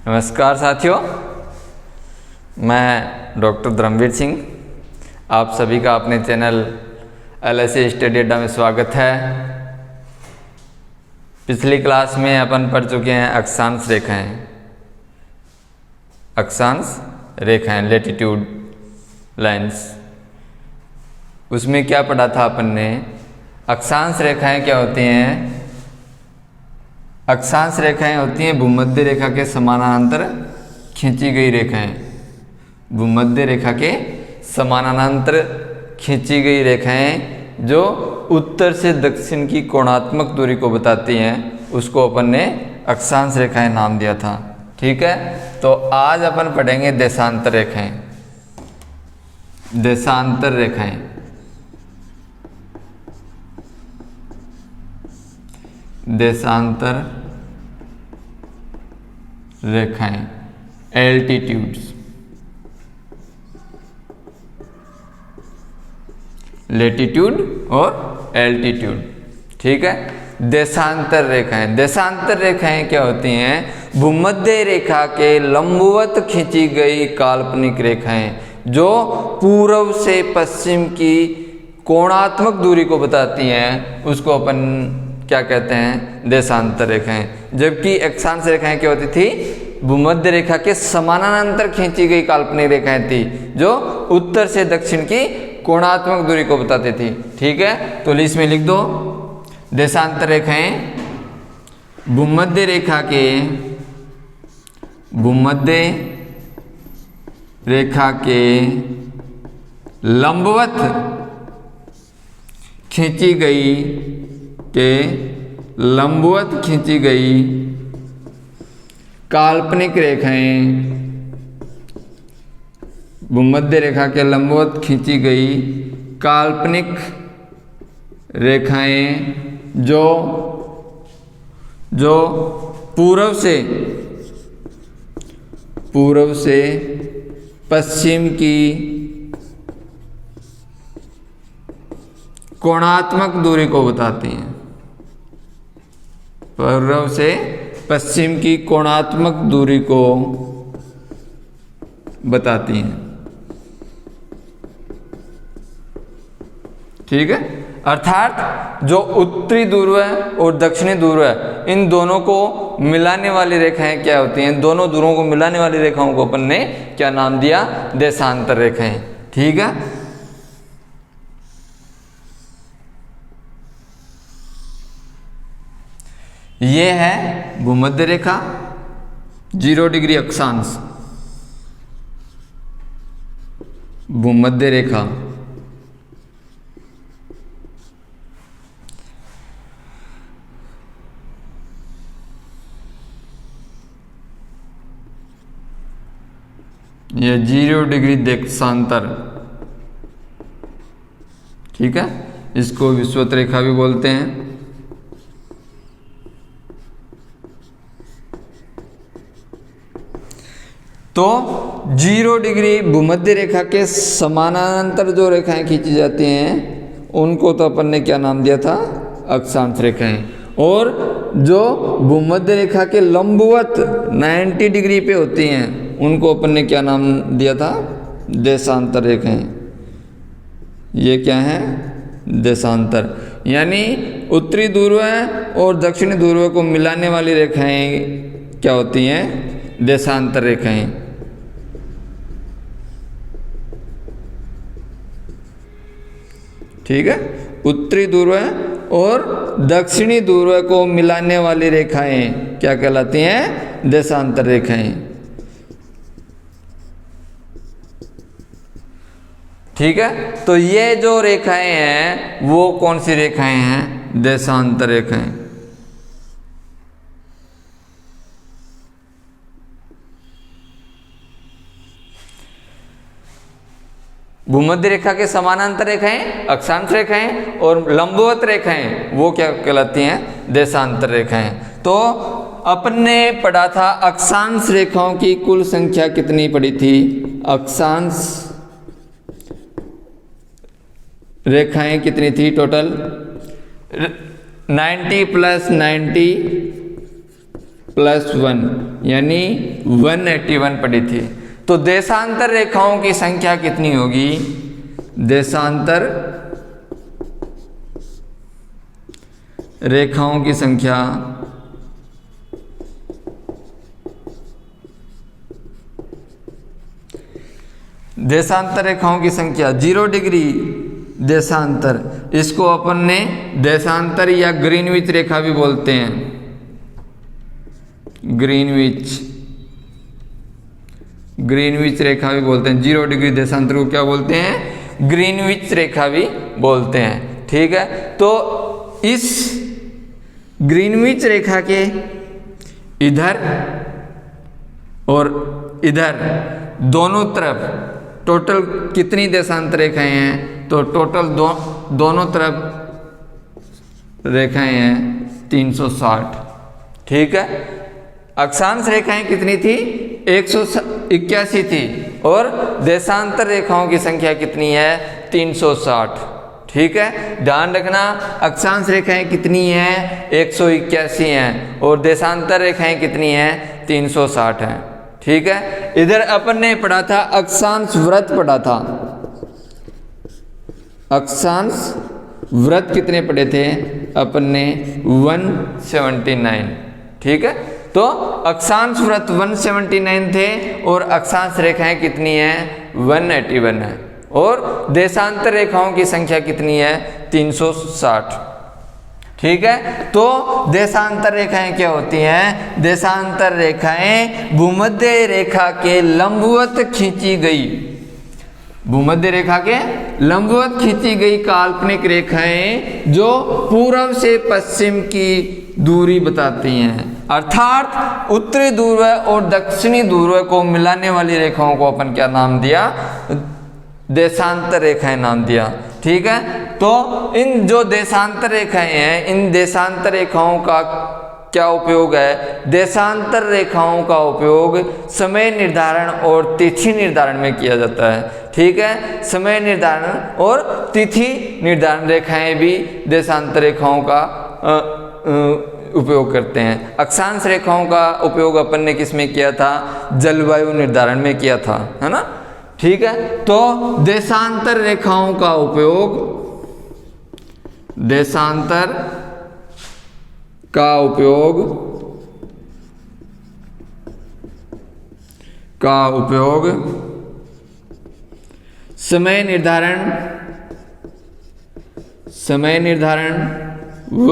नमस्कार साथियों, मैं डॉक्टर धर्मवीर सिंह, आप सभी का अपने चैनल LSA स्टडी अड्डा में स्वागत है। पिछली क्लास में अपन पढ़ चुके हैं अक्षांश रेखाएं। अक्षांश रेखाएं, लैटिट्यूड लाइन्स। उसमें क्या पढ़ा था अपन ने? अक्षांश रेखाएं क्या होती हैं? अक्षांश रेखाएं होती हैं भूमध्य रेखा के समानांतर खींची गई रेखाएं। भूमध्य रेखा के समानांतर खींची गई रेखाएं जो उत्तर से दक्षिण की कोणात्मक दूरी को बताती हैं, उसको अपन ने अक्षांश रेखाएं नाम दिया था। ठीक है, तो आज अपन पढ़ेंगे देशांतर रेखाएं। देशांतर रेखाएं, देशांतर रेखाएं, एल्टीट्यूड्स, लैटिट्यूड और एल्टीट्यूड। ठीक है, देशांतर रेखाएं। देशांतर रेखाएं क्या होती हैं? भूमध्य रेखा के लंबवत खींची गई काल्पनिक रेखाएं जो पूर्व से पश्चिम की कोणात्मक दूरी को बताती हैं, उसको अपन क्या कहते हैं? देशांतर रेखाएं। जबकि अक्षांश रेखाएं क्या होती थी? भूमध्य रेखा के समानांतर खींची गई काल्पनिक रेखाएं थी जो उत्तर से दक्षिण की कोणात्मक दूरी को बताती थी। ठीक है, तो इसमें लिख दो, देशांतर रेखाएं भूमध्य रेखा के लंबवत खींची गई काल्पनिक रेखाएं, भूमध्य रेखा के लंबवत खींची गई काल्पनिक रेखाएं जो पूर्व से पश्चिम की कोणात्मक दूरी को बताती हैं। पूर्व से पश्चिम की कोणात्मक दूरी को बताती हैं। ठीक है, अर्थात जो उत्तरी ध्रुव है और दक्षिणी ध्रुव है, इन दोनों को मिलाने वाली रेखाएं क्या होती हैं? दोनों ध्रुवों को मिलाने वाली रेखाओं को अपन ने क्या नाम दिया? देशांतर रेखाएं। ठीक है, ये है भूमध्य रेखा, 0 डिग्री अक्षांश, भूमध्य रेखा। ये 0 डिग्री देशांतर। ठीक है, इसको विषुवत रेखा भी बोलते हैं। तो 0 डिग्री भूमध्य रेखा के समानांतर जो रेखाएं खींची जाती हैं, उनको तो अपन ने क्या नाम दिया था? अक्षांश रेखाएं। और जो भूमध्य रेखा के लंबवत 90 डिग्री पे होती हैं, उनको अपन ने क्या नाम दिया था? देशांतर रेखाएं। ये क्या है? देशांतर। यानी उत्तरी ध्रुव और दक्षिणी ध्रुव को मिलाने वाली रेखाएं क्या होती हैं? देशांतर रेखाएं। ठीक है, उत्तरी ध्रुव और दक्षिणी ध्रुव को मिलाने वाली रेखाएं क्या कहलाती हैं? देशांतर रेखाएं। ठीक है, तो ये जो रेखाएं हैं वो कौन सी रेखाएं हैं? देशांतर रेखाएं। भूमध्य रेखा के समानांतर रेखाएं अक्षांश रेखाएं और लंबवत रेखाएं वो क्या कहलाती हैं? देशांतर रेखाएं। तो अपन ने पढ़ा था अक्षांश रेखाओं की कुल संख्या कितनी पड़ी थी? अक्षांश रेखाएं कितनी थी टोटल? 90 + 90 +1 यानी 181 पड़ी थी। तो देशांतर रेखाओं की संख्या कितनी होगी? देशांतर रेखाओं की संख्या रेखाओं की संख्या 0 डिग्री देशांतर, इसको अपन ने देशांतर या ग्रीनविच रेखा भी बोलते हैं। ग्रीनविच रेखा भी बोलते हैं। 0 डिग्री देशांतर को क्या बोलते हैं? ग्रीनविच रेखा भी बोलते हैं। ठीक है, तो इस ग्रीनविच रेखा के इधर और इधर दोनों तरफ टोटल कितनी देशांतर रेखाएं हैं? तो टोटल दोनों तरफ रेखाएं हैं 360। ठीक है, अक्षांश रेखाएं कितनी थी? 181 थी और देशांतर रेखाओं की संख्या कितनी है? 360। ठीक है, ध्यान रखना, अक्षांश रेखाएं कितनी हैं? 181 हैं और देशांतर रेखाएं कितनी हैं? 360 हैं। ठीक है, इधर अपन ने पढ़ा था अक्षांश वृत्त पढ़ा था। अक्षांश वृत्त कितने पढ़े थे अपन ने? 179। ठीक है, तो अक्षांश वृत्त 179 थे और अक्षांश रेखाएं कितनी हैं? 181 है और देशांतर रेखाओं की संख्या कितनी है? 360। ठीक है, तो देशांतर रेखाएं क्या होती हैं? देशांतर रेखाएं भूमध्य रेखा के लंबवत खींची गई, भूमध्य रेखा के लंबवत खींची गई काल्पनिक रेखाएं जो पूर्व से पश्चिम की दूरी बताती हैं। अर्थात उत्तरी ध्रुव और दक्षिणी ध्रुव को मिलाने वाली रेखाओं को अपन क्या नाम दिया? देशांतर रेखाएं नाम दिया। ठीक है, तो इन जो देशांतर रेखाएं हैं, इन देशांतर रेखाओं का क्या उपयोग है? देशांतर रेखाओं का उपयोग समय निर्धारण और तिथि निर्धारण में किया जाता है। ठीक है, समय निर्धारण और तिथि निर्धारण रेखाएं भी देशांतर रेखाओं का उपयोग करते हैं। अक्षांश रेखाओं का उपयोग अपन ने किस में किया था? जलवायु निर्धारण में किया था, है ना? ठीक है, तो देशांतर रेखाओं का उपयोग, देशांतर का उपयोग समय निर्धारण व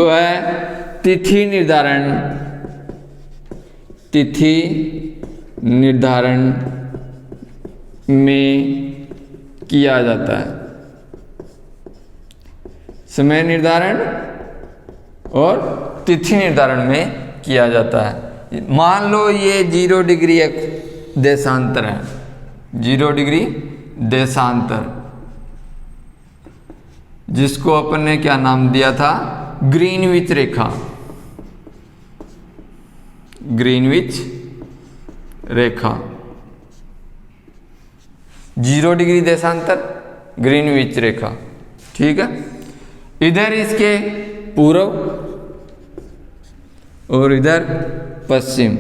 तिथि निर्धारण में किया जाता है। समय निर्धारण और तिथि निर्धारण में किया जाता है। मान लो ये 0 डिग्री देशांतर है, 0 डिग्री देशांतर, जिसको अपन ने क्या नाम दिया था? ग्रीनविच रेखा। ग्रीनविच रेखा 0 डिग्री देशांतर, ग्रीनविच रेखा। ठीक है, इधर इसके पूर्व और इधर पश्चिम।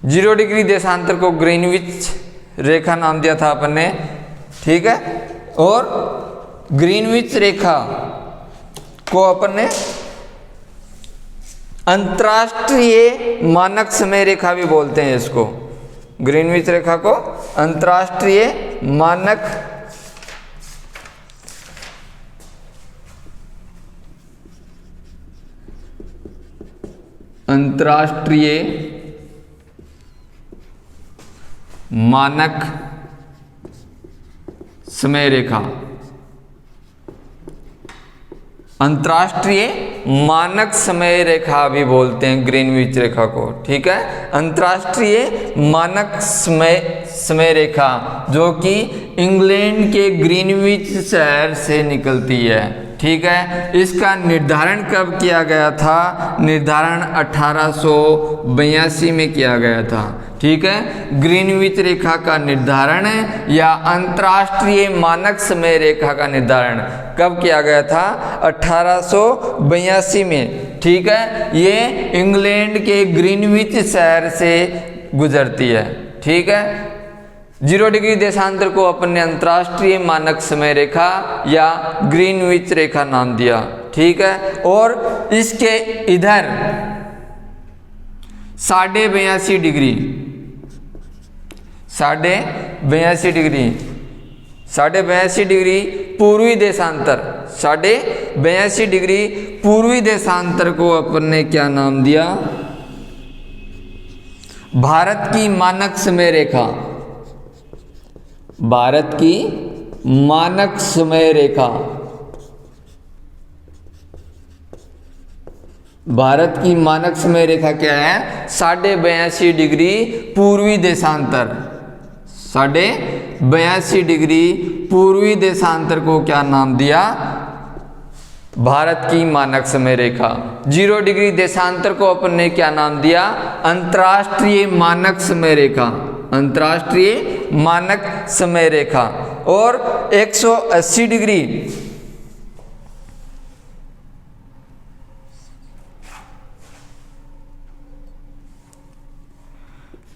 जीरो डिग्री देशांतर को ग्रीनविच रेखा नाम दिया था अपन ने। ठीक है, और ग्रीनविच रेखा को अपन ने अंतर्राष्ट्रीय मानक समय रेखा भी बोलते हैं। इसको ग्रीनविच रेखा को अंतर्राष्ट्रीय मानक समय रेखा, अंतर्राष्ट्रीय मानक समय रेखा भी बोलते हैं ग्रीनविच रेखा को। ठीक है, अंतर्राष्ट्रीय मानक समय रेखा जो कि इंग्लैंड के ग्रीनविच शहर से निकलती है। ठीक है, इसका निर्धारण कब किया गया था? निर्धारण 1882 में किया गया था। ठीक है। ग्रीनविच रेखा का निर्धारण या अंतर्राष्ट्रीय मानक समय रेखा का निर्धारण कब किया गया था? 1882 में, ठीक है। ये इंग्लैंड के ग्रीनविच शहर से गुजरती है, ठीक है। 0 डिग्री देशांतर को अपन ने अंतर्राष्ट्रीय मानक समय रेखा या ग्रीनविच रेखा नाम दिया, ठीक है। और इसके इधर 82.5 डिग्री 82.5 डिग्री पूर्वी देशांतर 82.5 डिग्री पूर्वी देशांतर को अपन ने क्या नाम दिया? भारत की मानक समय रेखा। भारत की मानक समय रेखा। भारत की मानक समय रेखा क्या है? 82.5 डिग्री पूर्वी देशांतर। 82.5 डिग्री पूर्वी देशांतर को क्या नाम दिया? भारत की मानक समय रेखा। 0 डिग्री देशांतर को अपन ने क्या नाम दिया? अंतर्राष्ट्रीय मानक समय रेखा। अंतर्राष्ट्रीय मानक समय रेखा। और 180 डिग्री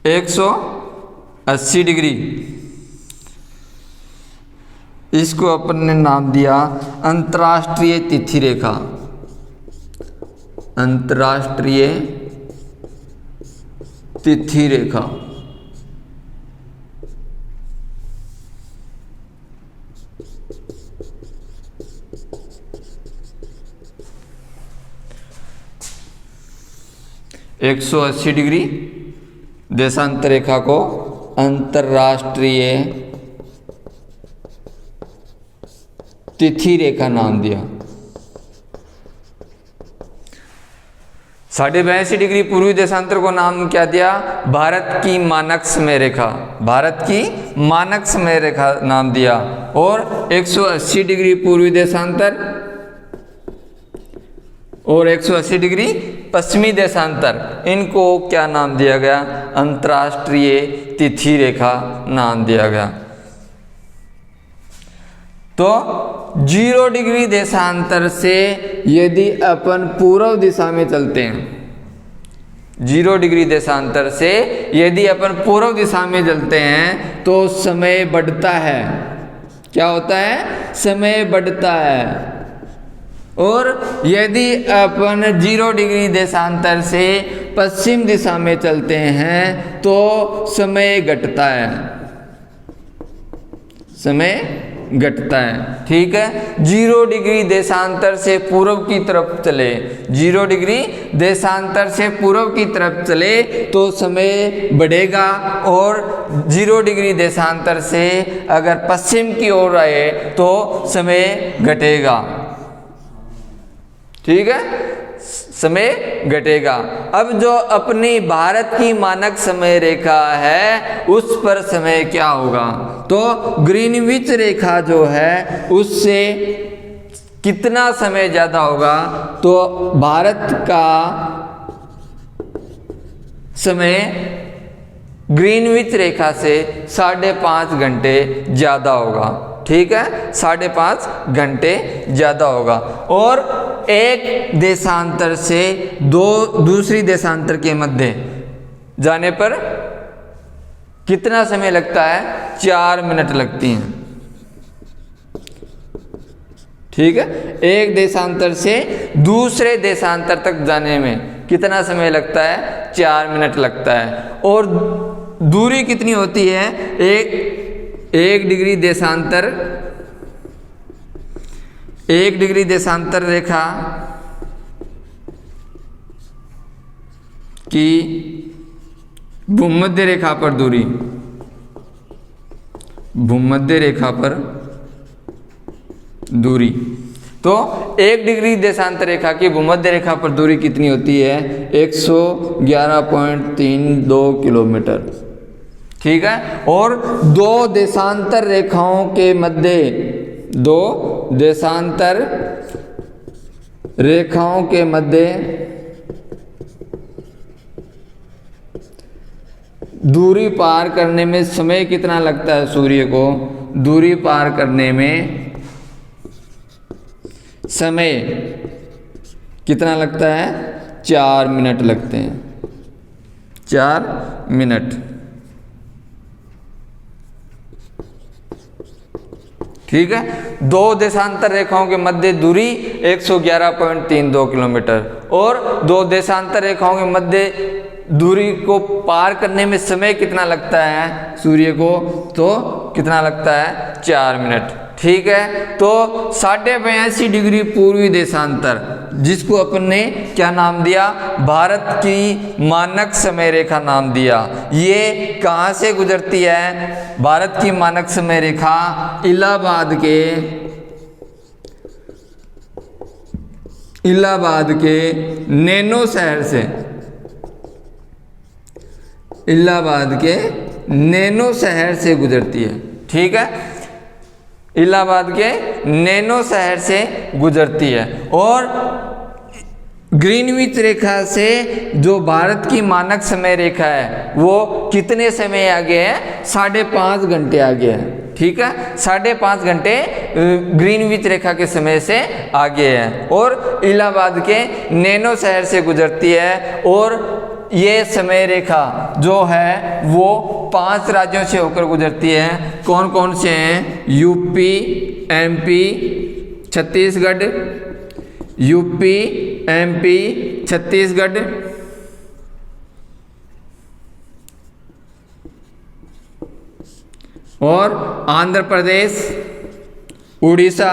180 डिग्री इसको अपन ने नाम दिया अंतर्राष्ट्रीय तिथि रेखा। अंतर्राष्ट्रीय तिथि रेखा। एक 180 डिग्री देशांतर रेखा को अंतर्राष्ट्रीय तिथि रेखा नाम दिया। 82.5 डिग्री पूर्वी देशांतर को नाम क्या दिया? भारत की मानक समय रेखा। भारत की मानक समय रेखा नाम दिया। और 180 डिग्री पूर्वी देशांतर और 180 डिग्री पश्चिमी देशांतर, इनको क्या नाम दिया गया? अंतर्राष्ट्रीय तिथि रेखा नाम दिया गया। तो 0 डिग्री देशांतर से यदि अपन पूर्व दिशा में चलते हैं, 0 डिग्री देशांतर से यदि अपन पूर्व दिशा में चलते हैं तो समय बढ़ता है। क्या होता है? समय बढ़ता है। और यदि अपन 0 डिग्री देशांतर से पश्चिम दिशा में चलते हैं तो समय घटता है। समय घटता है, ठीक है। 0 डिग्री देशांतर से पूर्व की तरफ चले, 0 डिग्री देशांतर से पूर्व की तरफ चले तो समय बढ़ेगा। और 0 डिग्री देशांतर से अगर पश्चिम की ओर आए तो समय घटेगा, ठीक है। समय घटेगा। अब जो अपनी भारत की मानक समय रेखा है उस पर समय क्या होगा? तो ग्रीनविच रेखा जो है उससे कितना समय ज्यादा होगा? तो भारत का समय ग्रीनविच रेखा से 5.5 घंटे ज्यादा होगा, ठीक है। 5.5 घंटे ज्यादा होगा। और एक देशांतर से दूसरी देशांतर के मध्य जाने पर कितना समय लगता है? 4 मिनट लगती हैं, ठीक है। एक देशांतर से दूसरे देशांतर तक जाने में कितना समय लगता है? 4 मिनट लगता है। और दूरी कितनी होती है? एक डिग्री देशांतर, 1 डिग्री देशांतर रेखा की भूमध्य रेखा पर दूरी, भूमध्य रेखा पर दूरी। तो 1 डिग्री देशांतर रेखा की भूमध्य रेखा पर दूरी कितनी होती है? 111.32 किलोमीटर, ठीक है। और 2 देशांतर रेखाओं के मध्य, 2 देशांतर रेखाओं के मध्य दूरी पार करने में समय कितना लगता है सूर्य को? दूरी पार करने में समय कितना लगता है? 4 मिनट लगते हैं, 4 मिनट। ठीक है। दो देशांतर रेखाओं के मध्य दूरी 111.32 किलोमीटर और दो देशांतर रेखाओं के मध्य दूरी को पार करने में समय कितना लगता है सूर्य को? तो कितना लगता है? 4 मिनट। ठीक है। तो 82.5 डिग्री पूर्वी देशांतर, जिसको अपन ने क्या नाम दिया? भारत की मानक समय रेखा नाम दिया। ये कहाँ से गुजरती है? भारत की मानक समय रेखा इलाहाबाद के नैनो शहर से, इलाहाबाद के नैनो शहर से गुजरती है। ठीक है। इलाहाबाद के नैनो शहर से गुजरती है और ग्रीनविच रेखा से जो भारत की मानक समय रेखा है वो कितने समय आगे है? 5.5 घंटे आगे है। ठीक है। 5.5 घंटे ग्रीनविच रेखा के समय से आगे है और इलाहाबाद के नैनो शहर से गुजरती है। और ये समय रेखा जो है वो 5 राज्यों से होकर गुजरती है। कौन कौन से हैं? UP, MP, Chhattisgarh, UP, MP, Chhattisgarh, और आंध्र प्रदेश, उड़ीसा।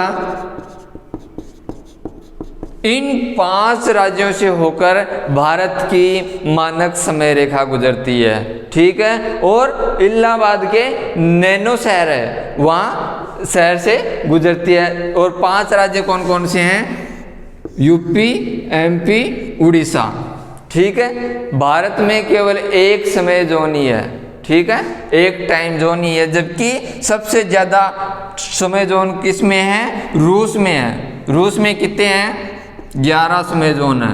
इन 5 राज्यों से होकर भारत की मानक समय रेखा गुजरती है। ठीक है। और इलाहाबाद के नैनो शहर है, वहाँ शहर से गुजरती है। और 5 राज्य कौन कौन से हैं? UP, MP, Orissa. ठीक है। भारत में केवल एक समय जोन ही है। ठीक है। एक टाइम जोन ही है, जबकि सबसे ज़्यादा समय जोन किस में है? रूस में है। रूस में कितने हैं? 11 समय जोन है।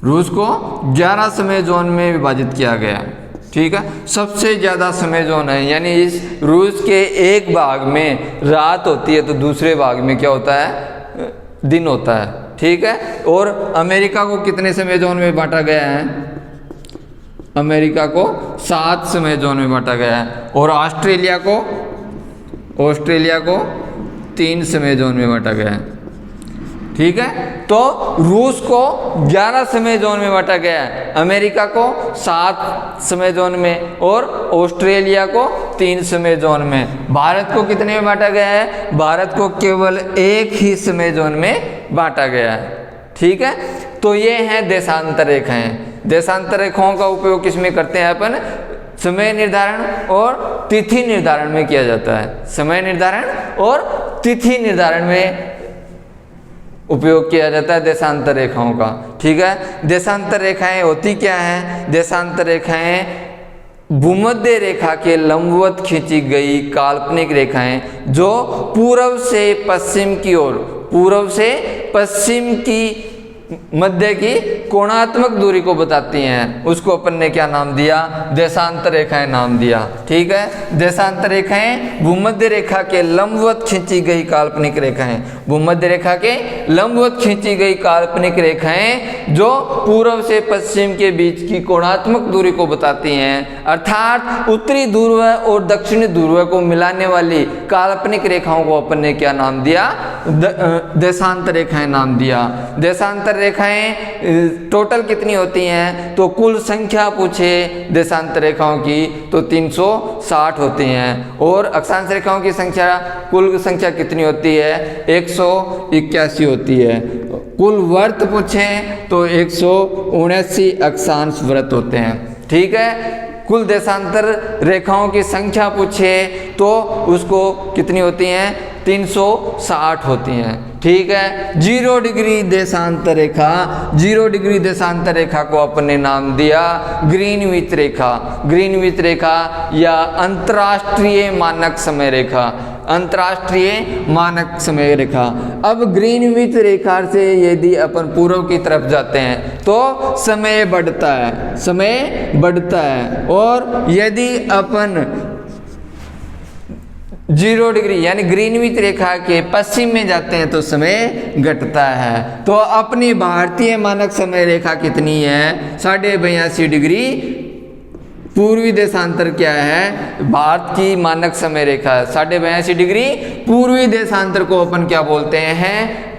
रूस को 11 समय जोन में विभाजित किया गया। ठीक है। सबसे ज़्यादा समय जोन है, यानी इस रूस के एक भाग में रात होती है तो दूसरे भाग में क्या होता है? दिन होता है। ठीक है। और अमेरिका को कितने समय जोन में बांटा गया है? अमेरिका को 7 समय जोन में बांटा गया है। और ऑस्ट्रेलिया को 3 समय जोन में बांटा गया है। ठीक है। तो रूस को 11 समय जोन में बांटा गया है, अमेरिका को 7 समय जोन में और ऑस्ट्रेलिया को 3 समय जोन में। भारत को कितने में बांटा गया है? भारत को केवल एक ही समय जोन में बांटा गया है। ठीक है। तो ये हैं देशांतर रेखाएं। देशांतर रेखाओं का उपयोग किसमें करते हैं अपन? समय निर्धारण और तिथि निर्धारण में किया जाता है। समय निर्धारण और तिथि निर्धारण में उपयोग किया जाता है देशांतर रेखाओं का। ठीक है। देशांतर रेखाएं होती क्या हैं? देशांतर रेखाएं भूमध्य रेखा के लंबवत खींची गई काल्पनिक रेखाएं जो पूर्व से पश्चिम की ओर, पूर्व से पश्चिम की मध्य की कोणात्मक दूरी को बताती हैं, उसको अपन ने क्या नाम दिया? देशांतर रेखाएं नाम दिया। ठीक है। देशांतर रेखाएं भूमध्य रेखा के लंबवत खींची गई काल्पनिक रेखाएं, भूमध्य रेखा के लंबवत खींची गई काल्पनिक रेखाएं जो पूर्व से पश्चिम के बीच की कोणात्मक दूरी को बताती हैं, अर्थात उत्तरी ध्रुव और दक्षिणी ध्रुव को मिलाने वाली काल्पनिक रेखाओं को अपन ने क्या नाम दिया? देशांतर रेखाएं नाम दिया। देशांतर रेखाएं टोटल कितनी होती हैं? तो कुल संख्या पूछे देशांतर रेखाओं की तो 360 होती हैं। और अक्षांश रेखाओं की संख्या, कुल संख्या कितनी होती है? 181 होती है। कुल व्रत पूछे तो 179 अक्षांश व्रत होते हैं। ठीक है। कुल देशांतर रेखाओं की संख्या पूछे तो उसको कितनी होती हैं? 360 होती हैं। ठीक है। 0 डिग्री देशांतर रेखा, 0 डिग्री देशांतर रेखा को अपने नाम दिया ग्रीनविच रेखा। ग्रीनविच रेखा या अंतर्राष्ट्रीय मानक समय रेखा, अंतर्राष्ट्रीय मानक समय रेखा। अब ग्रीनविच रेखा से यदि अपन पूर्व की तरफ जाते हैं तो समय बढ़ता है, समय बढ़ता है। और यदि अपन 0 डिग्री यानी ग्रीनविच रेखा के पश्चिम में जाते हैं तो समय घटता है। तो अपनी भारतीय मानक समय रेखा कितनी है? 82.5 डिग्री पूर्वी देशांतर क्या है? भारत की मानक समय रेखा 82.5 डिग्री पूर्वी देशांतर को अपन क्या बोलते हैं?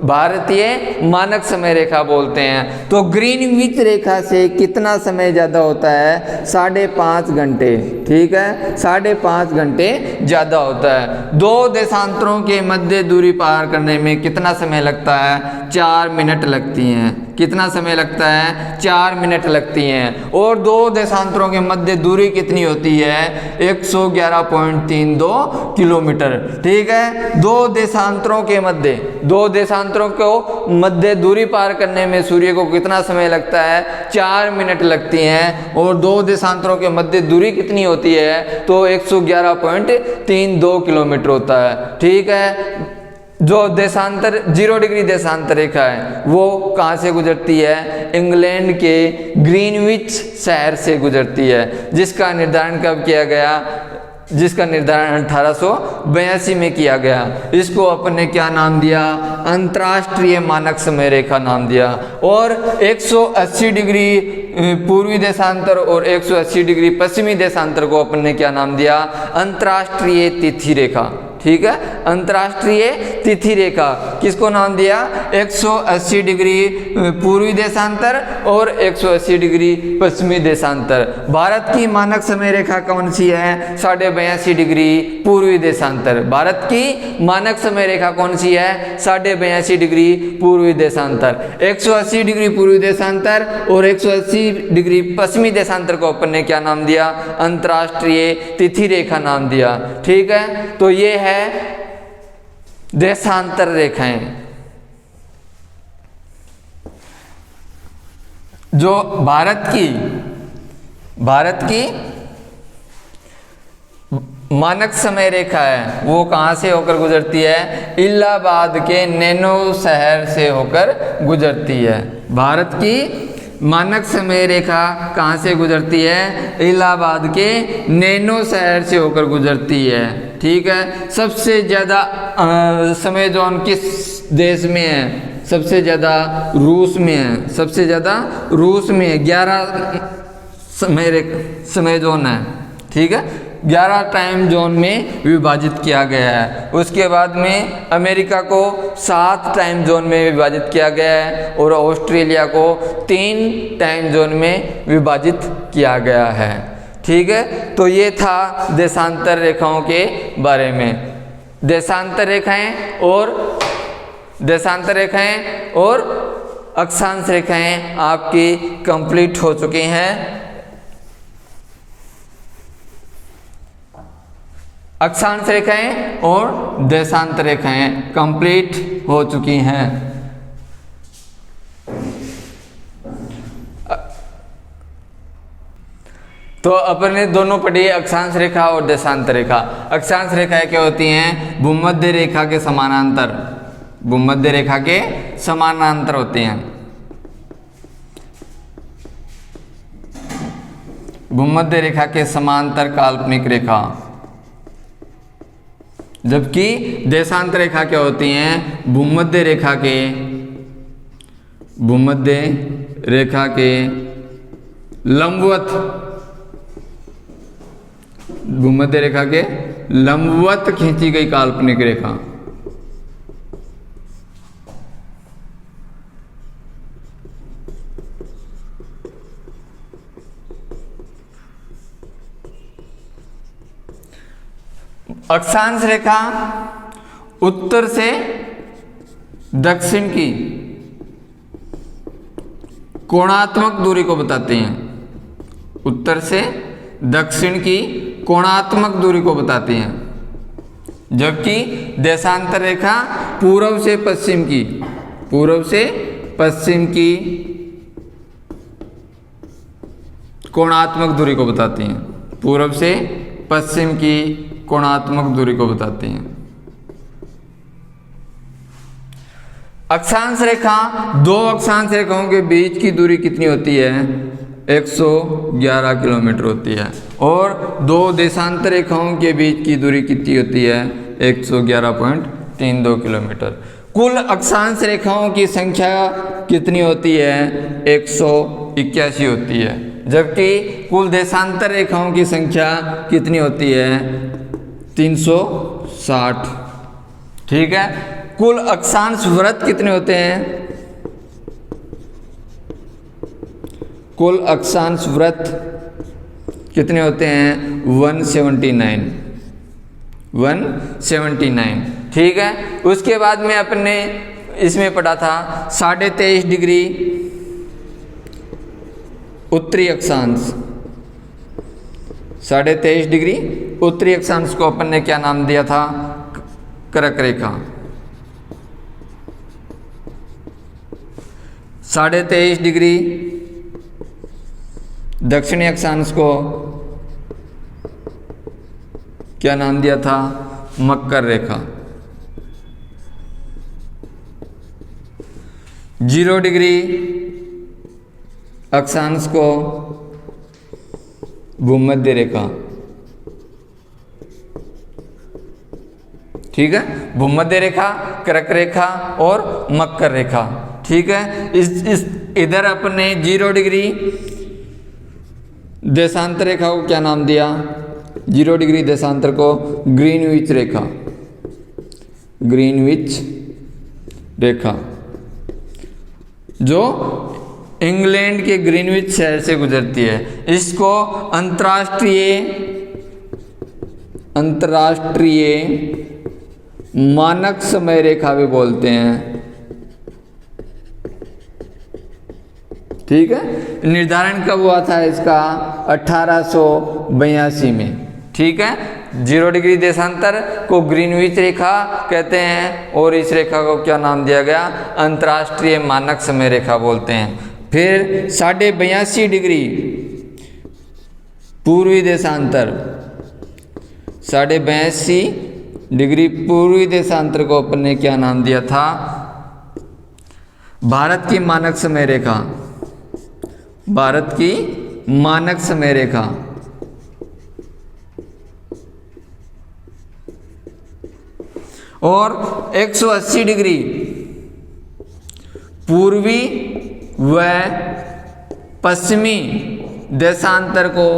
भारतीय मानक समय रेखा बोलते हैं। तो ग्रीनविच रेखा से कितना समय ज़्यादा होता है? 5.5 घंटे। ठीक है, 5.5 घंटे ज़्यादा होता है। दो देशांतरों के मध्य दूरी पार करने में कितना समय लगता है? 4 मिनट लगती हैं। कितना समय लगता है? 4 मिनट लगती हैं। और दो देशांतरों के मध्य दूरी कितनी होती है? 111.32 किलोमीटर। ठीक है, दो देशांतरों को मध्य दूरी पार करने में सूर्य को कितना समय लगता है? 4 मिनट लगती हैं। और दो देशांतरों के मध्य दूरी कितनी होती है? तो 111.32 किलोमीटर होता है। ठीक है, जो देशांतर 0 डिग्री देशांतर रेखा है वो कहाँ से गुजरती है? इंग्लैंड के ग्रीनविच शहर से गुजरती है, जिसका निर्धारण कब किया गया? जिसका निर्धारण 1882 में किया गया। इसको अपन ने क्या नाम दिया? अंतर्राष्ट्रीय मानक समय रेखा नाम दिया। और 180 डिग्री पूर्वी देशांतर और 180 डिग्री पश्चिमी देशांतर को अपन ने क्या नाम दिया? अंतर्राष्ट्रीय तिथि रेखा। ठीक है, अंतर्राष्ट्रीय तिथि रेखा किसको नाम दिया? 180 डिग्री पूर्वी देशांतर और 180 डिग्री पश्चिमी देशांतर। भारत की मानक समय रेखा कौन सी है? 82.5 डिग्री पूर्वी देशांतर। भारत की मानक समय रेखा कौन सी है? 82.5 डिग्री पूर्वी देशांतर। 180 डिग्री पूर्वी देशांतर और 180 डिग्री पश्चिमी देशांतर को अपन ने क्या नाम दिया? अंतर्राष्ट्रीय तिथि रेखा नाम दिया। ठीक है, तो ये है देशांतर रेखाएं जो भारत की मानक समय रेखा है वो कहां से होकर गुजरती है? इलाहाबाद के नैनो शहर से होकर गुजरती है। भारत की मानक समय रेखा कहाँ से गुजरती है? इलाहाबाद के नैनो शहर से होकर गुजरती है। ठीक है, सबसे ज़्यादा समय जोन किस देश में है? सबसे ज़्यादा रूस में है। सबसे ज़्यादा रूस में है। 11 समय जोन है। ठीक है, 11 टाइम जोन में विभाजित किया गया है। उसके बाद में अमेरिका को 7 टाइम जोन में विभाजित किया गया है और ऑस्ट्रेलिया को 3 टाइम जोन में विभाजित किया गया है। ठीक है, तो ये था देशांतर रेखाओं के बारे में। देशांतर रेखाएं और अक्षांश रेखाएं आपकी कंप्लीट हो चुकी हैं। अक्षांश रेखाएं और देशांतर रेखाएं कंप्लीट हो चुकी हैं। तो अपन ने दोनों पढ़ी, अक्षांश रेखा और देशांतर रेखा। अक्षांश रेखाएं क्या होती हैं? भूमध्य रेखा के समानांतर, भूमध्य रेखा के समानांतर होते हैं। भूमध्य रेखा के समांतर काल्पनिक रेखा। जबकि देशांतर रेखा क्या होती हैं? भूमध्य रेखा के लंबवत, भूमध्य रेखा के लंबवत खींची गई काल्पनिक रेखा। अक्षांश रेखा उत्तर से दक्षिण की कोणात्मक दूरी को बताते हैं। उत्तर से दक्षिण की कोणात्मक दूरी को बताते हैं। जबकि देशांतर रेखा पूर्व से पश्चिम की कोणात्मक दूरी को बताती हैं। पूर्व से पश्चिम की कोणात्मक दूरी को बताती हैं। अक्षांश रेखा, दो अक्षांश रेखाओं के बीच की दूरी कितनी होती है? 111 किलोमीटर होती है। और दो देशांतर रेखाओं के बीच की दूरी कितनी होती है? 111.32 किलोमीटर। कुल अक्षांश रेखाओं की संख्या कितनी होती है? 181 होती है। जबकि कुल देशांतर रेखाओं की संख्या कितनी होती है? 360। ठीक है। कुल अक्षांश वृत्त कितने होते हैं? कुल अक्षांश वृत्त कितने होते हैं? 179। ठीक है। उसके बाद में अपने इसमें पढ़ा था 23.5 डिग्री उत्तरी अक्षांश। 23.5 डिग्री उत्तरी अक्षांश को अपन ने क्या नाम दिया था? कर्क रेखा। 23.5 डिग्री दक्षिणी अक्षांश को क्या नाम दिया था? मकर रेखा। 0 डिग्री अक्षांश को भूमध्य रेखा। ठीक है। भूमध्य रेखा, कर्क रेखा और मकर रेखा। ठीक है। इस इधर अपने 0 डिग्री देशांतर रेखा को क्या नाम दिया? 0 डिग्री देशांतर को ग्रीनविच रेखा। ग्रीनविच रेखा जो इंग्लैंड के ग्रीनविच शहर से गुजरती है। इसको अंतर्राष्ट्रीय मानक समय रेखा भी बोलते हैं। ठीक है। निर्धारण कब हुआ था इसका? 1882 में। ठीक है। 0 डिग्री देशांतर को ग्रीनविच रेखा कहते हैं और इस रेखा को क्या नाम दिया गया? अंतर्राष्ट्रीय मानक समय रेखा बोलते हैं। फिर 82.5 डिग्री पूर्वी देशांतर, 82.5 डिग्री पूर्वी देशांतर को अपन ने क्या नाम दिया था? भारत की मानक समय रेखा। भारत की मानक समय रेखा। और 180 डिग्री पूर्वी व पश्चिमी देशांतर को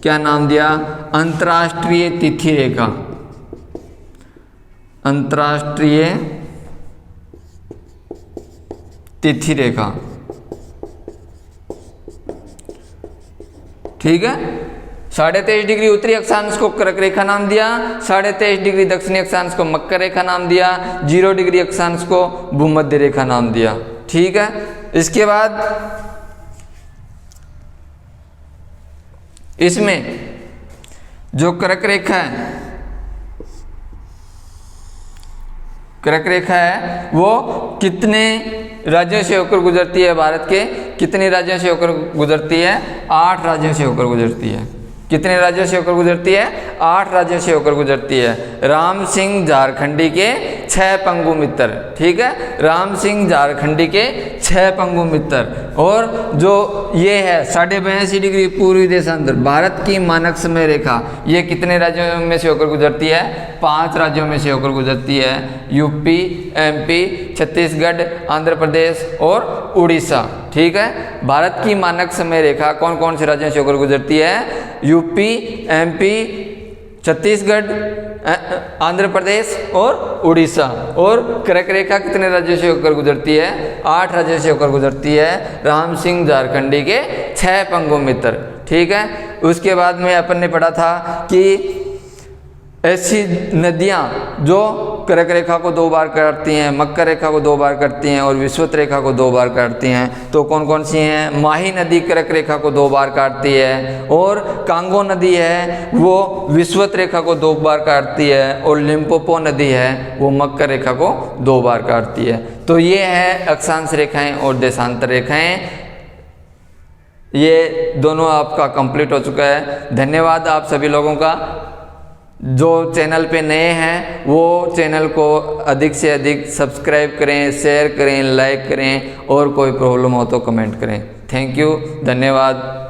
क्या नाम दिया? अंतर्राष्ट्रीय तिथि रेखा। अंतर्राष्ट्रीय तिथि रेखा। ठीक है। 23.5 डिग्री उत्तरी अक्षांश को कर्क रेखा नाम दिया। 23.5 डिग्री दक्षिणी अक्षांश को मकर रेखा नाम दिया। 0 डिग्री अक्षांश को भूमध्य रेखा नाम दिया। ठीक है। इसके बाद इसमें जो कर्क रेखा है, कर्क रेखा है वो कितने राज्यों से होकर गुजरती है? भारत के कितने राज्यों से होकर गुजरती है? 8 राज्यों से होकर गुजरती है। कितने राज्यों से होकर गुजरती है? 8 राज्यों से होकर गुजरती है। राम सिंह झारखंडी के 6 पंगु मित्र। ठीक है। राम सिंह झारखंडी के 6 पंगु मित्र। और जो ये है 82.5 डिग्री पूर्वी देशांतर, भारत की मानक समय रेखा, ये कितने राज्यों में से होकर गुजरती है? 5 राज्यों में से होकर गुजरती है। यूपी, एमपी, छत्तीसगढ़, आंध्र प्रदेश और उड़ीसा। ठीक है। भारत की मानक समय रेखा कौन कौन से राज्यों से होकर गुजरती है? यूपी, एमपी, छत्तीसगढ़, आंध्र प्रदेश और उड़ीसा। और कर्क रेखा कितने राज्यों से होकर गुजरती है? 8 राज्यों से होकर गुजरती है। राम सिंह झारखंडी के 6 पंगु मित्र। ठीक है। उसके बाद में अपन ने पढ़ा था कि ऐसी नदियां जो कर्क रेखा को 2 बार काटती हैं, मकर रेखा को 2 बार काटती हैं और विषुवत रेखा को 2 बार काटती हैं, तो कौन कौन सी हैं? माही नदी कर्क रेखा को 2 बार काटती है, और कांगो नदी है वो विषुवत रेखा को 2 बार काटती है, और लिम्पोपो नदी है वो मकर रेखा को 2 बार काटती है। तो ये है अक्षांश रेखाएं और देशांतर रेखाएं। ये दोनों आपका कंप्लीट हो चुका है। धन्यवाद आप सभी लोगों का। जो चैनल पे नए हैं वो चैनल को अधिक से अधिक सब्सक्राइब करें, शेयर करें, लाइक करें और कोई प्रॉब्लम हो तो कमेंट करें। थैंक यू, धन्यवाद।